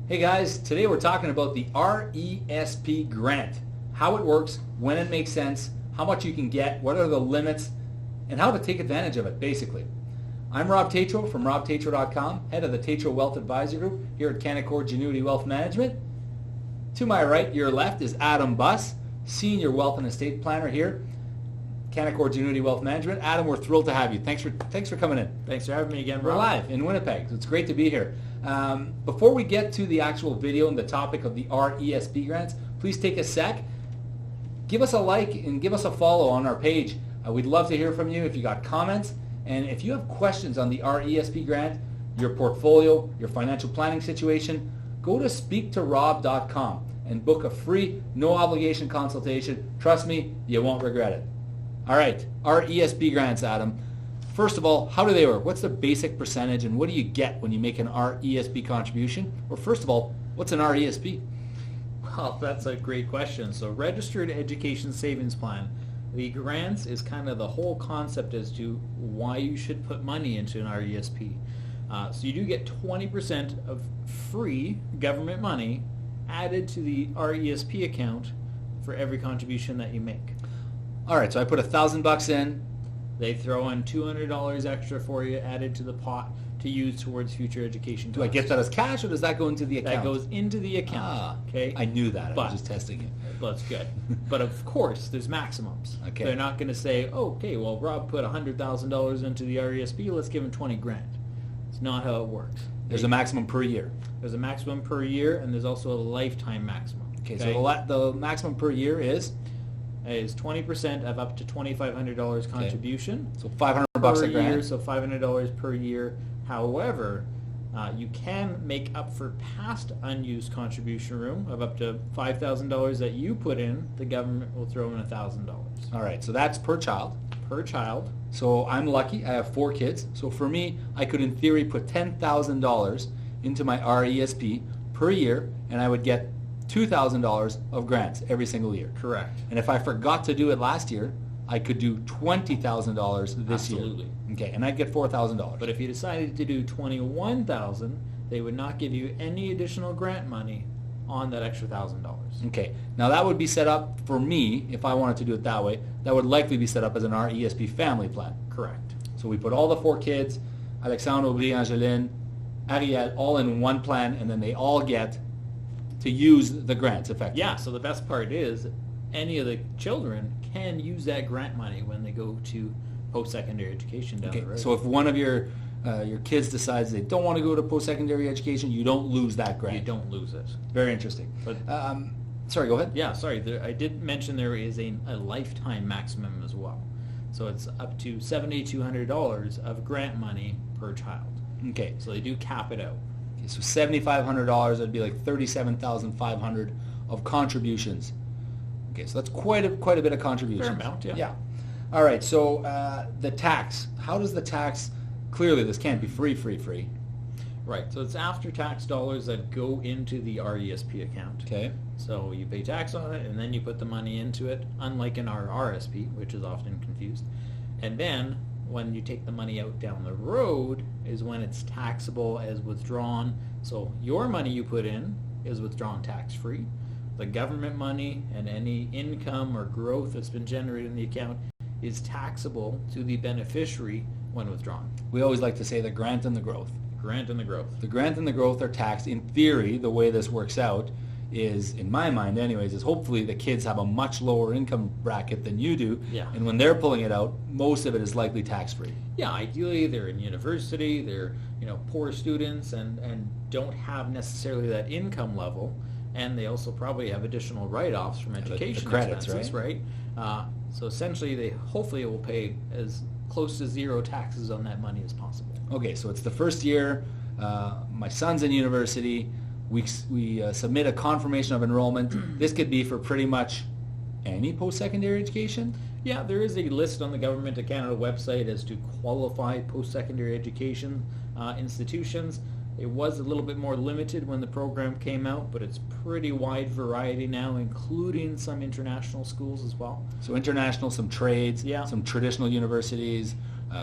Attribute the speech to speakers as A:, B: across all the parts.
A: Hey guys, today we're talking about the RESP grant, how it works, when it makes sense, how much you can get, what are the limits, and how to take advantage of it, basically. I'm Rob Tétrault from robtétrault.com, head of the Tétrault Wealth Advisory Group here at Canaccord Genuity Wealth Management. To my right, your left, is Adam Buss, Senior Wealth and Estate Planner here, Canaccord Genuity Wealth Management. Adam, we're thrilled to have you. Thanks for coming in.
B: Thanks for having me again, Rob.
A: We're live in Winnipeg. It's great to be here. Before we get to the actual video and the topic of the RESP grants, please take a sec. Give us a like and give us a follow on our page. We'd love to hear from you if you got comments. And if you have questions on the RESP grant, your portfolio, your financial planning situation, go to speaktorob.com and book a free, no obligation consultation. Trust me, you won't regret it. All right, RESP grants, Adam. First of all, how do they work? What's the basic percentage and what do you get when you make an RESP contribution? Or first of all, what's an RESP?
B: Well, that's a great question. So Registered Education Savings Plan. The grants is kind of the whole concept as to why you should put money into an RESP. So you do get 20% of free government money added to the RESP account for every contribution that you make.
A: All right, so I put $1,000 in.
B: They throw in $200 extra for you added to the pot to use towards future education costs.
A: Do I get that as cash or does that go into the account?
B: That goes into the account. Okay.
A: I knew that.
B: But,
A: I was just testing it.
B: That's good. But of course, there's maximums.
A: Okay.
B: They're not going to say, oh, okay, well, Rob put $100,000 into the RESP, let's give him 20 grand. It's not how it works.
A: There's a maximum per year.
B: There's a maximum per year, and there's also a lifetime maximum.
A: Okay, so the maximum per year is
B: 20% of up to $2,500 contribution.
A: So $500 a
B: per
A: grant.
B: year, so $500 per year. However, you can make up for past unused contribution room of up to $5,000 that you put in. The government will throw in $1,000.
A: All right, so that's per child.
B: Per child.
A: So I'm lucky. I have 4 kids. So for me, I could in theory put $10,000 into my RESP per year, and I would get $2,000 of grants every single year.
B: Correct.
A: And if I forgot to do it last year, I could do $20,000 this year.
B: Absolutely.
A: Okay, and I'd get $4,000.
B: But if you decided to do $21,000, they would not give you any additional grant money on that extra $1,000.
A: Okay, now that would be set up for me, if I wanted to do it that way, that would likely be set up as an RESP family plan.
B: Correct.
A: So we put all the 4 kids, Alexandre, Aubry, Angeline, Ariel, all in one plan, and then they all get to use the grants effectively.
B: Yeah, so the best part is any of the children can use that grant money when they go to post-secondary education down the road.
A: So if one of your kids decides they don't want to go to post-secondary education, you don't lose that grant.
B: You don't lose it.
A: Very interesting.
B: But
A: sorry, go ahead.
B: Yeah, sorry. I did mention there is a lifetime maximum as well. So it's up to $7,200 of grant money per child.
A: Okay.
B: So they do cap it out.
A: Okay, so $7,500 would be like $37,500 of contributions. Okay, so that's quite a bit of contributions.
B: Fair amount, yeah.
A: Yeah. All right, so the tax. How does the tax, clearly this can't be free.
B: Right, so it's after-tax dollars that go into the RESP account.
A: Okay.
B: So you pay tax on it, and then you put the money into it, unlike in our RSP, which is often confused. And then, when you take the money out down the road, is when it's taxable as withdrawn. So your money you put in is withdrawn tax-free. The government money and any income or growth that's been generated in the account is taxable to the beneficiary when withdrawn.
A: We always like to say the grant and the growth.
B: Grant and the growth.
A: The grant and the growth are taxed. In theory, the way this works out is, in my mind anyways, is hopefully the kids have a much lower income bracket than you do.
B: Yeah.
A: And when they're pulling it out, most of it is likely tax-free.
B: Yeah, ideally they're in university, they're poor students and don't have necessarily that income level. And they also probably have additional write-offs from education
A: the credits,
B: expenses, right? So essentially, hopefully it will pay as close to zero taxes on that money as possible.
A: Okay, so it's the first year. My son's in university. We submit a confirmation of enrollment. This could be for pretty much any post-secondary education?
B: Yeah, there is a list on the Government of Canada website as to qualified post-secondary education institutions. It was a little bit more limited when the program came out, but it's pretty wide variety now, including some international schools as well.
A: So international, some trades,
B: Yeah.
A: some traditional universities,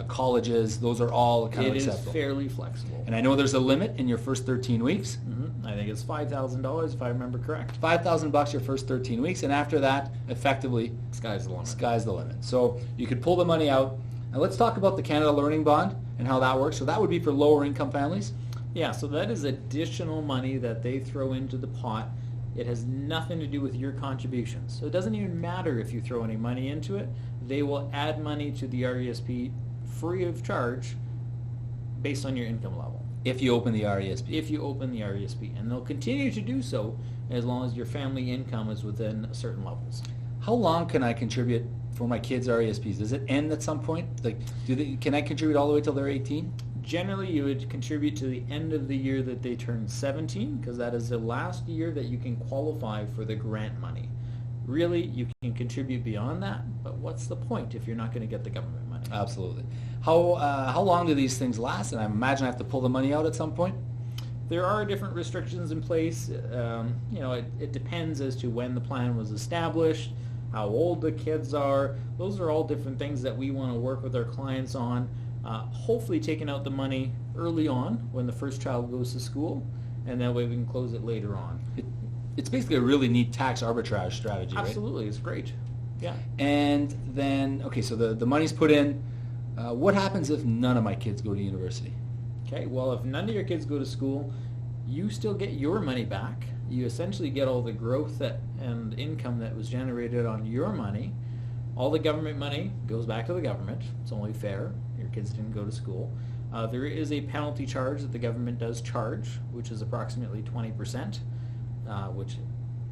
A: colleges, those are all kind of
B: It is
A: acceptable.
B: fairly flexible.
A: And I know there's a limit in your first 13 weeks.
B: I think it's $5,000 if I remember correct.
A: $5,000 your first 13 weeks, and after that, effectively,
B: Sky's the limit.
A: sky's the limit. So you could pull the money out. Now let's talk about the Canada Learning Bond and how that works. So that would be for lower income families.
B: Yeah, so that is additional money that they throw into the pot. It has nothing to do with your contributions. So it doesn't even matter if you throw any money into it. They will add money to the RESP free of charge based on your income level.
A: If you open the RESP.
B: If you open the RESP. And they'll continue to do so as long as your family income is within certain levels.
A: How long can I contribute for my kids' RESPs? Does it end at some point? Like, can I contribute all the way till they're 18?
B: Generally, you would contribute to the end of the year that they turn 17, because that is the last year that you can qualify for the grant money. Really, you can contribute beyond that, but what's the point if you're not going to get the government money?
A: Absolutely. How long do these things last? And I imagine I have to pull the money out at some point.
B: There are different restrictions in place. It depends as to when the plan was established, how old the kids are. Those are all different things that we want to work with our clients on. Hopefully taking out the money early on when the first child goes to school, and that way we can close it later on.
A: It's basically a really neat tax arbitrage strategy, right?
B: Absolutely, it's great. Yeah.
A: And then, okay, so the money's put in. What happens if none of my kids go to university?
B: Okay, well, if none of your kids go to school, you still get your money back. You essentially get all the growth and income that was generated on your money. All the government money goes back to the government. It's only fair. Your kids didn't go to school. There is a penalty charge that the government does charge, which is approximately 20%, which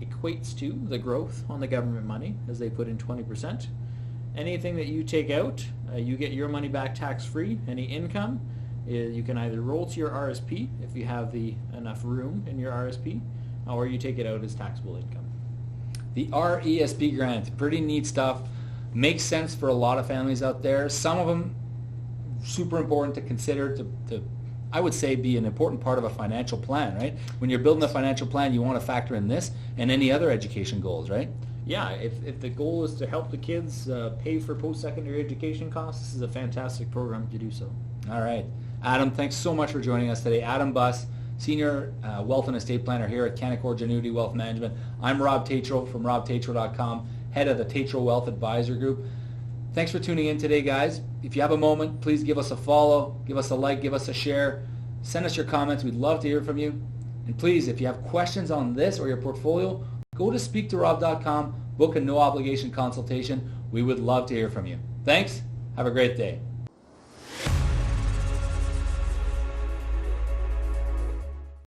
B: equates to the growth on the government money as they put in 20%. Anything that you take out, you get your money back tax-free. Any income, you can either roll to your RSP if you have enough room in your RSP, or you take it out as taxable income.
A: The RESP grant, pretty neat stuff. Makes sense for a lot of families out there. Some of them super important to consider to I would say be an important part of a financial plan, right? When you're building a financial plan, you want to factor in this and any other education goals, right?
B: Yeah, if the goal is to help the kids pay for post-secondary education costs, this is a fantastic program to do so.
A: All right. Adam, thanks so much for joining us today. Adam Buss, Senior Wealth and Estate Planner here at Canaccord Genuity Wealth Management. I'm Rob Tétrault from robtétrault.com, head of the Tétrault Wealth Advisory Group. Thanks for tuning in today, guys. If you have a moment, please give us a follow, give us a like, give us a share. Send us your comments. We'd love to hear from you. And please, if you have questions on this or your portfolio, go to speaktorob.com, book a no-obligation consultation. We would love to hear from you. Thanks. Have a great day.